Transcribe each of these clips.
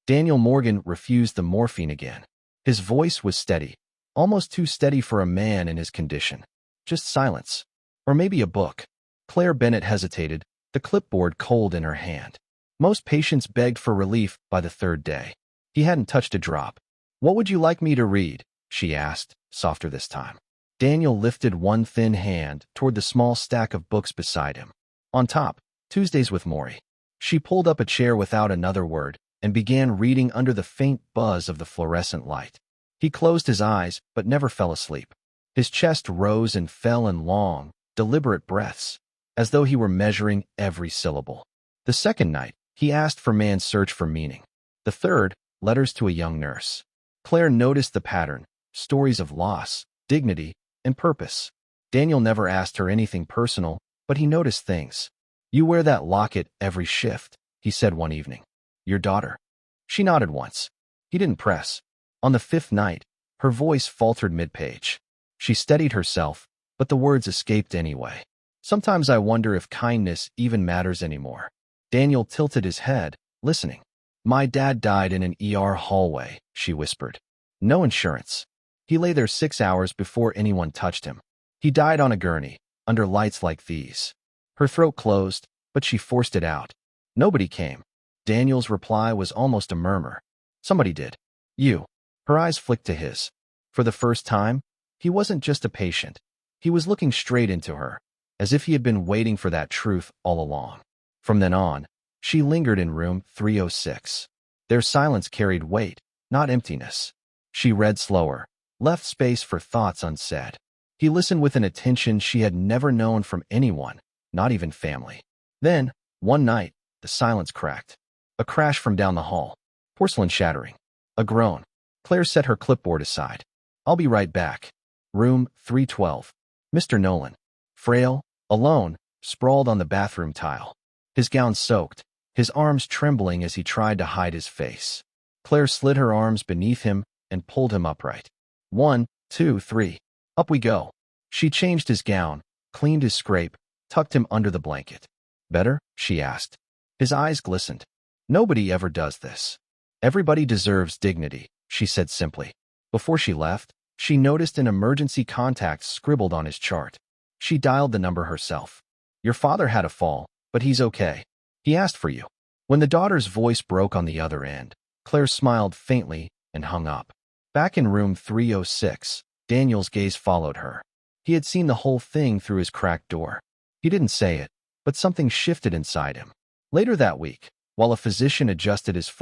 Daniel Morgan refused the morphine again. His voice was steady, almost too steady for a man in his condition. Just silence. Or maybe a book. Claire Bennett hesitated, the clipboard cold in her hand. Most patients begged for relief by the third day. He hadn't touched a drop. "What would you like me to read?" she asked, softer this time. Daniel lifted one thin hand toward the small stack of books beside him. On top, Tuesdays with Maury. She pulled up a chair without another word and began reading under the faint buzz of the fluorescent light. He closed his eyes but never fell asleep. His chest rose and fell in long, deliberate breaths, as though he were measuring every syllable. The second night, he asked for Man's Search for Meaning. The third, Letters to a Young Nurse. Claire noticed the pattern, stories of loss, dignity, and purpose. Daniel never asked her anything personal, but he noticed things. "You wear that locket every shift," he said one evening. "Your daughter?" She nodded once. He didn't press. On the fifth night, her voice faltered mid-page. She steadied herself, but the words escaped anyway. "Sometimes I wonder if kindness even matters anymore." Daniel tilted his head, listening. "My dad died in an ER hallway," she whispered. "No insurance. He lay there 6 hours before anyone touched him. He died on a gurney, under lights like these." Her throat closed, but she forced it out. "Nobody came." Daniel's reply was almost a murmur. "Somebody did. You." Her eyes flicked to his. For the first time, he wasn't just a patient. He was looking straight into her, as if he had been waiting for that truth all along. From then on, she lingered in room 306. Their silence carried weight, not emptiness. She read slower, left space for thoughts unsaid. He listened with an attention she had never known from anyone, not even family. Then, one night, the silence cracked. A crash from down the hall. Porcelain shattering. A groan. Claire set her clipboard aside. "I'll be right back." Room 312. Mr. Nolan. Frail, alone, sprawled on the bathroom tile. His gown soaked, his arms trembling as he tried to hide his face. Claire slid her arms beneath him and pulled him upright. 1, 2, 3. Up we go. She changed his gown, cleaned his scrape, tucked him under the blanket. "Better?" she asked. His eyes glistened. "Nobody ever does this." "Everybody deserves dignity," she said simply. Before she left, she noticed an emergency contact scribbled on his chart. She dialed the number herself. "Your father had a fall, but he's okay. He asked for you." When the daughter's voice broke on the other end, Claire smiled faintly and hung up. Back in room 306, Daniel's gaze followed her. He had seen the whole thing through his cracked door. He didn't say it, but something shifted inside him. Later that week, while a physician adjusted his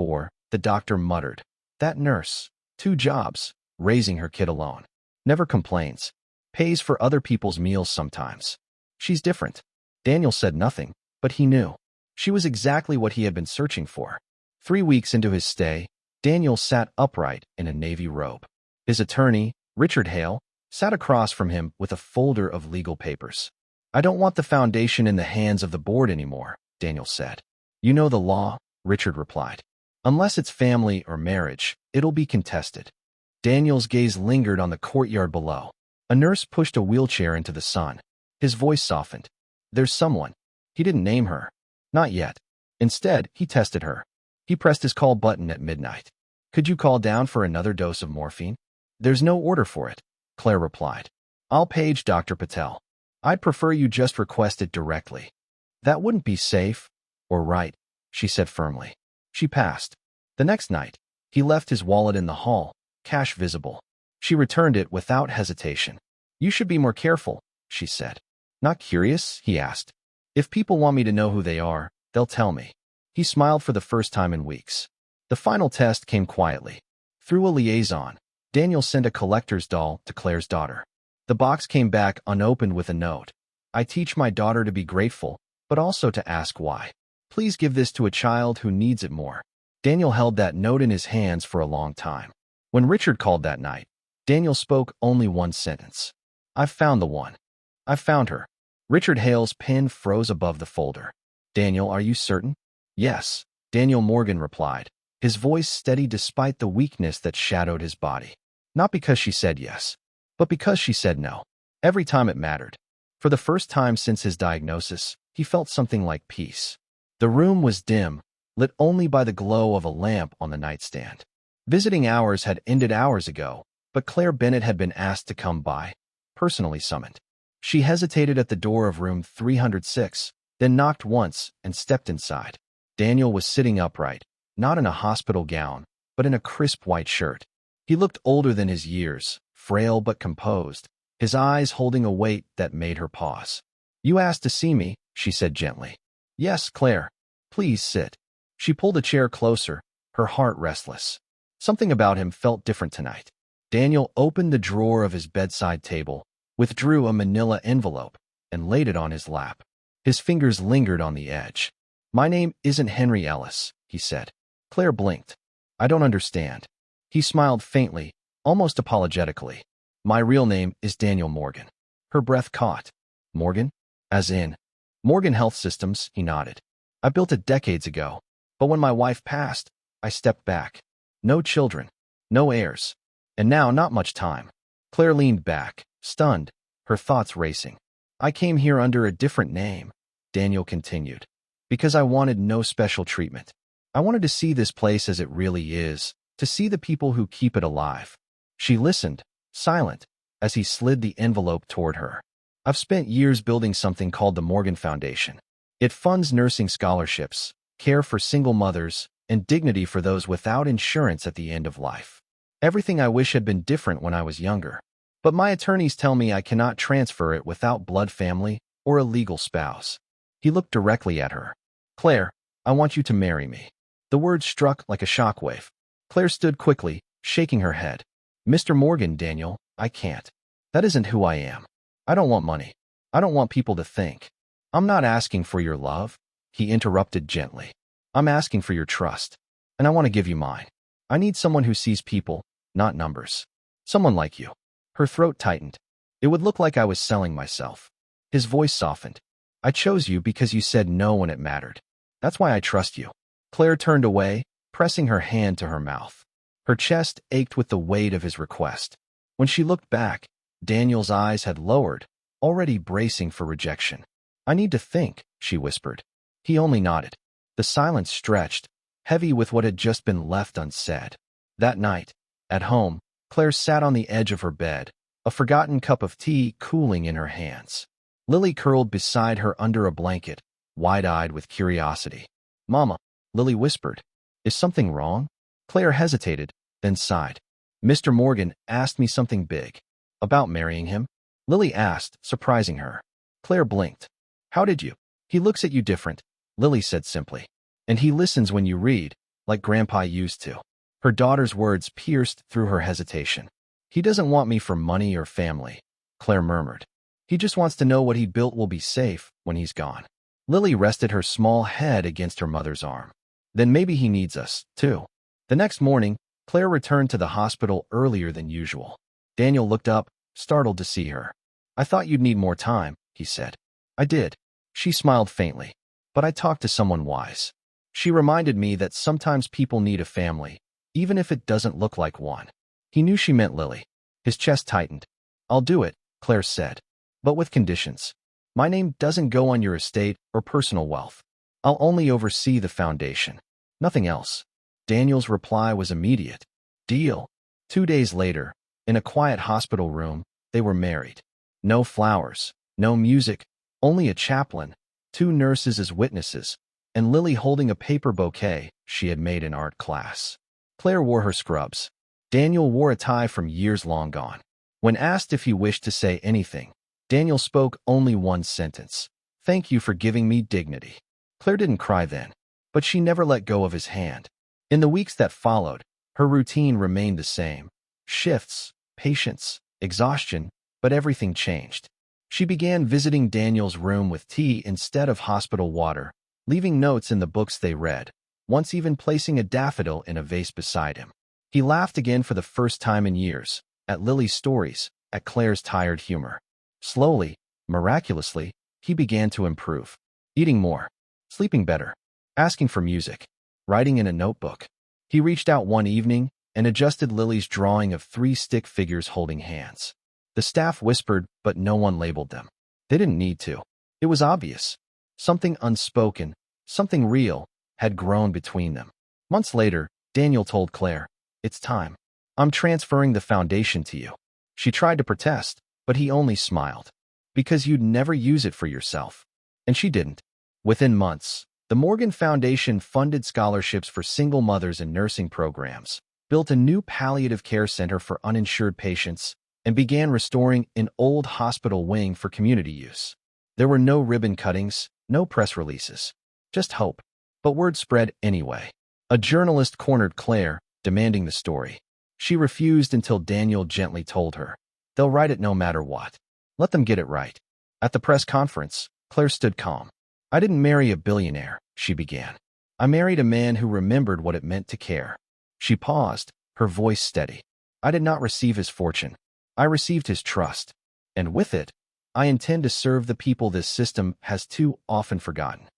the doctor muttered, "That nurse, 2 jobs, raising her kid alone. Never complains. Pays for other people's meals sometimes. She's different." Daniel said nothing, but he knew. She was exactly what he had been searching for. 3 weeks into his stay, Daniel sat upright in a navy robe. His attorney, Richard Hale, sat across from him with a folder of legal papers. "I don't want the foundation in the hands of the board anymore," Daniel said. "You know the law," Richard replied. "Unless it's family or marriage, it'll be contested." Daniel's gaze lingered on the courtyard below. A nurse pushed a wheelchair into the sun. His voice softened. "There's someone." He didn't name her. Not yet. Instead, he tested her. He pressed his call button at midnight. "Could you call down for another dose of morphine?" "There's no order for it," Claire replied. "I'll page Dr. Patel. I'd prefer you just request it directly." "That wouldn't be safe or right," she said firmly. She passed. The next night, he left his wallet in the hall, cash visible. She returned it without hesitation. "You should be more careful," she said. "Not curious?" he asked. "If people want me to know who they are, they'll tell me." He smiled for the first time in weeks. The final test came quietly. Through a liaison, Daniel sent a collector's doll to Claire's daughter. The box came back unopened with a note. "I teach my daughter to be grateful, but also to ask why. Please give this to a child who needs it more." Daniel held that note in his hands for a long time. When Richard called that night, Daniel spoke only one sentence. "I've found the one. I've found her." Richard Hale's pen froze above the folder. "Daniel, are you certain?" "Yes," Daniel Morgan replied, his voice steady despite the weakness that shadowed his body. Not because she said yes, but because she said no. Every time it mattered. For the first time since his diagnosis, he felt something like peace. The room was dim, lit only by the glow of a lamp on the nightstand. Visiting hours had ended hours ago, but Claire Bennett had been asked to come by, personally summoned. She hesitated at the door of room 306, then knocked once and stepped inside. Daniel was sitting upright, not in a hospital gown, but in a crisp white shirt. He looked older than his years, frail but composed, his eyes holding a weight that made her pause. "You asked to see me," she said gently. "Yes, Claire. Please sit." She pulled a chair closer, her heart restless. Something about him felt different tonight. Daniel opened the drawer of his bedside table, withdrew a manila envelope, and laid it on his lap. His fingers lingered on the edge. "My name isn't Henry Ellis," he said. Claire blinked. "I don't understand." He smiled faintly, almost apologetically. "My real name is Daniel Morgan." Her breath caught. "Morgan? As in?" "Morgan Health Systems," he nodded. "I built it decades ago, but when my wife passed, I stepped back. No children, no heirs, and now not much time." Claire leaned back, stunned, her thoughts racing. "I came here under a different name," Daniel continued, "because I wanted no special treatment. I wanted to see this place as it really is, to see the people who keep it alive." She listened, silent, as he slid the envelope toward her. "I've spent years building something called the Morgan Foundation. It funds nursing scholarships, care for single mothers, and dignity for those without insurance at the end of life. Everything I wish had been different when I was younger. But my attorneys tell me I cannot transfer it without blood family or a legal spouse." He looked directly at her. "Claire, I want you to marry me." The word struck like a shockwave. Claire stood quickly, shaking her head. "Mr. Morgan, Daniel, I can't. That isn't who I am. I don't want money. I don't want people to think." "I'm not asking for your love," he interrupted gently. "I'm asking for your trust, and I want to give you mine. I need someone who sees people, not numbers. Someone like you." Her throat tightened. "It would look like I was selling myself." His voice softened. "I chose you because you said no when it mattered. That's why I trust you." Claire turned away, pressing her hand to her mouth. Her chest ached with the weight of his request. When she looked back, Daniel's eyes had lowered, already bracing for rejection. "I need to think," she whispered. He only nodded. The silence stretched, heavy with what had just been left unsaid. That night, at home, Claire sat on the edge of her bed, a forgotten cup of tea cooling in her hands. Lily curled beside her under a blanket, wide-eyed with curiosity. "Mama," Lily whispered, "is something wrong?" Claire hesitated, then sighed. "Mr. Morgan asked me something big." "About marrying him?" Lily asked, surprising her. Claire blinked. "How did you?" "He looks at you different," Lily said simply. "And he listens when you read, like Grandpa used to." Her daughter's words pierced through her hesitation. "He doesn't want me for money or family," Claire murmured. "He just wants to know what he built will be safe when he's gone." Lily rested her small head against her mother's arm. "Then maybe he needs us, too." The next morning, Claire returned to the hospital earlier than usual. Daniel looked up, startled to see her. "I thought you'd need more time," he said. "I did." She smiled faintly. "But I talked to someone wise. She reminded me that sometimes people need a family, even if it doesn't look like one." He knew she meant Lily. His chest tightened. "I'll do it," Claire said, "but with conditions. My name doesn't go on your estate or personal wealth. I'll only oversee the foundation. Nothing else." Daniel's reply was immediate. "Deal." 2 days later, in a quiet hospital room, they were married. No flowers, no music, only a chaplain, 2 nurses as witnesses, and Lily holding a paper bouquet she had made in art class. Claire wore her scrubs. Daniel wore a tie from years long gone. When asked if he wished to say anything, Daniel spoke only one sentence: "Thank you for giving me dignity." Claire didn't cry then, but she never let go of his hand. In the weeks that followed, her routine remained the same. Shifts, patience, exhaustion, but everything changed. She began visiting Daniel's room with tea instead of hospital water, leaving notes in the books they read, once even placing a daffodil in a vase beside him. He laughed again for the first time in years, at Lily's stories, at Claire's tired humor. Slowly, miraculously, he began to improve. Eating more, sleeping better, asking for music, writing in a notebook. He reached out one evening and adjusted Lily's drawing of 3 stick figures holding hands. The staff whispered, but no one labeled them. They didn't need to. It was obvious. Something unspoken, something real, had grown between them. Months later, Daniel told Claire, "It's time. I'm transferring the foundation to you." She tried to protest, but he only smiled. "Because you'd never use it for yourself." And she didn't. Within months, the Morgan Foundation funded scholarships for single mothers and nursing programs, built a new palliative care center for uninsured patients, and began restoring an old hospital wing for community use. There were no ribbon cuttings, no press releases, just hope. But word spread anyway. A journalist cornered Claire, demanding the story. She refused until Daniel gently told her, "They'll write it no matter what. Let them get it right." At the press conference, Claire stood calm. "I didn't marry a billionaire," she began. "I married a man who remembered what it meant to care." She paused, her voice steady. "I did not receive his fortune. I received his trust. And with it, I intend to serve the people this system has too often forgotten."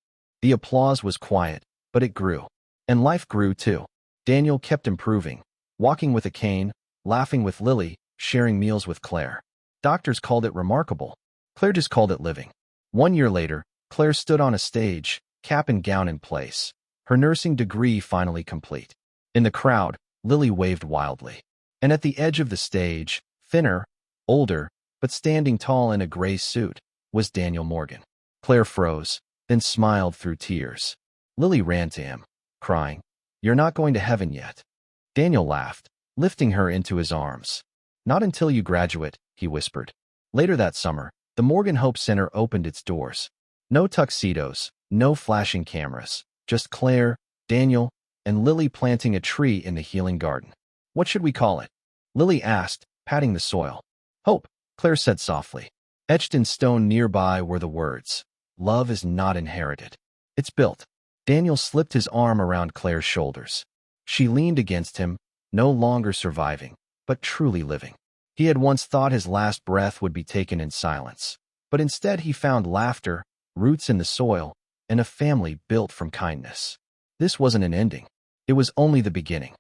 The applause was quiet, but it grew. And life grew too. Daniel kept improving, walking with a cane, laughing with Lily, sharing meals with Claire. Doctors called it remarkable. Claire just called it living. 1 year later, Claire stood on a stage, cap and gown in place, her nursing degree finally complete. In the crowd, Lily waved wildly. And at the edge of the stage, thinner, older, but standing tall in a gray suit, was Daniel Morgan. Claire froze, then smiled through tears. Lily ran to him, crying, "You're not going to heaven yet." Daniel laughed, lifting her into his arms. "Not until you graduate," he whispered. Later that summer, the Morgan Hope Center opened its doors. No tuxedos, no flashing cameras, just Claire, Daniel, and Lily planting a tree in the healing garden. "What should we call it?" Lily asked, patting the soil. "Hope," Claire said softly. Etched in stone nearby were the words, "Love is not inherited. It's built." Daniel slipped his arm around Claire's shoulders. She leaned against him, no longer surviving, but truly living. He had once thought his last breath would be taken in silence, but instead he found laughter, roots in the soil, and a family built from kindness. This wasn't an ending. It was only the beginning.